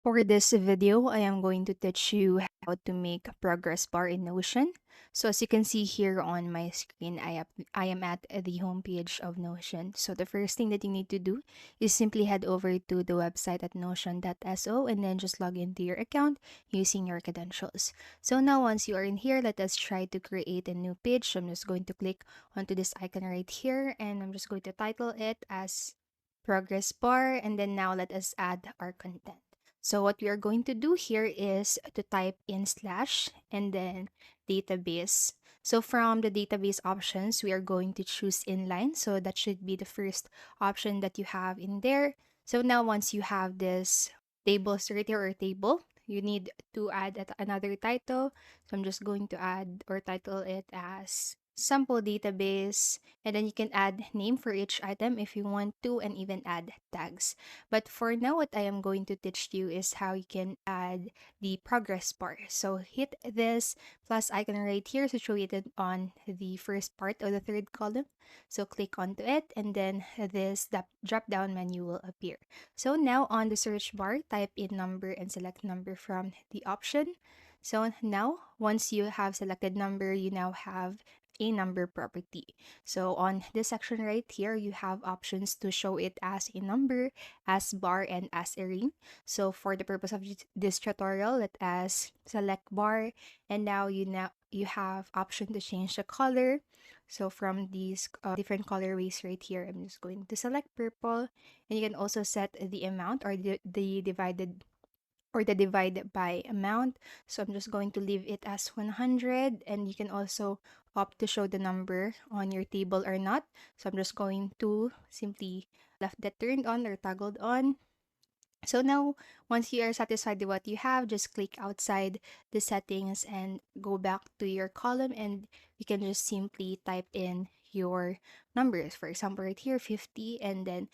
For this video, I am going to teach you how to make a progress bar in Notion. So as you can see here on my screen, I am at the homepage of Notion. So the first thing that you need to do is simply head over to the website at notion.so and then just log into your account using your credentials. So now once you are in here, let us try to create a new page. So I'm just going to click onto this icon right here and I'm just going to title it as progress bar, and then now let us add our content. So what we are going to do here is to type in slash and then database. So from the database options, we are going to choose inline. So that should be the first option that you have in there. So now once you have this tables right here or table, you need to add another title. So I'm just going to add or title it as sample database, and then you can add name for each item if you want to, and even add tags. But for now, what I am going to teach you is how you can add the progress bar. So hit this plus icon right here situated on the first part of the third column. So click onto it, and then this drop down menu will appear. So now on the search bar, type in number and select number from the option. So now, once you have selected number, you now have a number property. So on this section right here, you have options to show it as a number, as bar, and as a ring. So for the purpose of this tutorial, let us select bar, and now you have option to change the color. So from these different colorways right here, I'm just going to select purple, and you can also set the amount or the divided or the divide by amount. So I'm just going to leave it as 100, and you can also opt to show the number on your table or not. So I'm just going to simply left that turned on or toggled on. So now, once you are satisfied with what you have, just click outside the settings and go back to your column, and you can just simply type in your numbers. For example, right here, 50, and then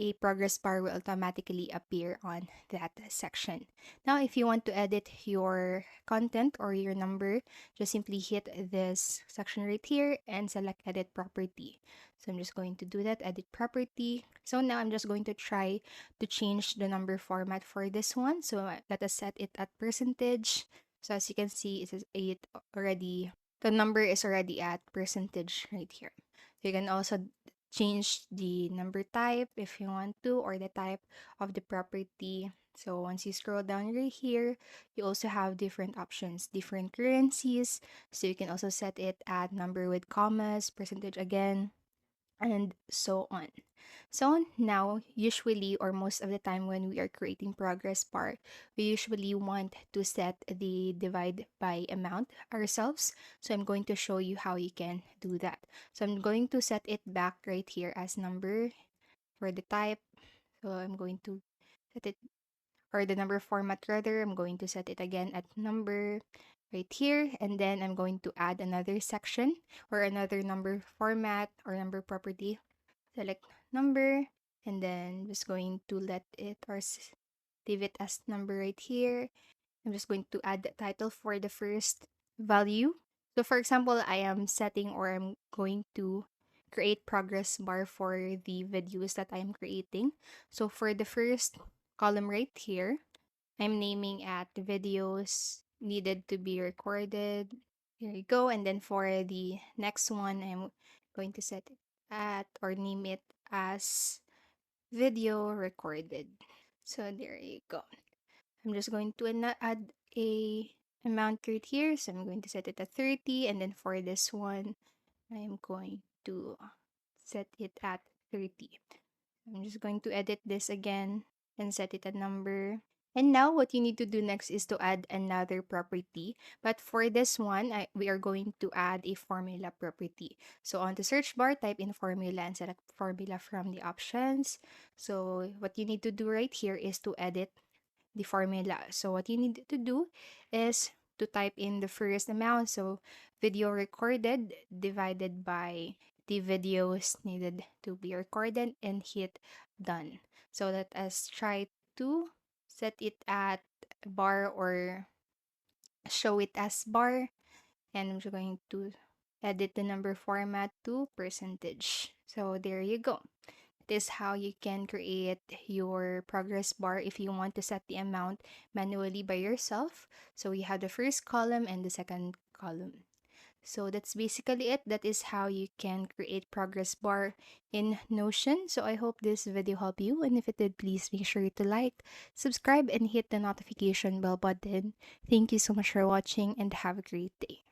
a progress bar will automatically appear on that section. Now, if you want to edit your content or your number, just simply hit this section right here and select edit property. So I'm just going to do that, edit property. So now I'm just going to try to change the number format for this one. So let us set it at percentage. So as you can see, it already, the number is already at percentage right here. You can also change the number type if you want to, or the type of the property. So once you scroll down right here, you also have different options, different currencies. So you can also set it at number with commas, percentage again, and so on. So now, usually or most of the time when we are creating progress bar, we usually want to set the divide by amount ourselves. So I'm going to show you how you can do that. So I'm going to set it back right here as number for the type. So I'm going to set it, or the number format rather, I'm going to set it again at number right here, and then I'm going to add another section or another number format or number property. Select number, and then just going to let it or leave it as number right here. I'm just going to add the title for the first value. So for example, I am setting or I'm going to create progress bar for the videos that I'm creating. So for the first column right here, I'm naming at videos needed to be recorded. Here you go. And then for the next one, I'm going to set it at or name it as video recorded. So there you go. I'm just going to add a amount right here. So I'm going to set it at 30. And then for this one, I'm going to set it at 30. I'm just going to edit this again and set it a number. And now what you need to do next is to add another property. But for this one, we are going to add a formula property. So on the search bar, type in formula and select formula from the options. So what you need to do right here is to edit the formula. So what you need to do is to type in the first amount. So video recorded divided by the videos needed to be recorded, and hit done. So let us try to set it at bar or show it as bar. And I'm just going to edit the number format to percentage. So there you go. that is how you can create your progress bar if you want to set the amount manually by yourself. So we have the first column and the second column. So that's basically it. That is how you can create progress bar in Notion. So I hope this video helped you. And if it did, please make sure to like, subscribe, and hit the notification bell button. Thank you so much for watching and have a great day.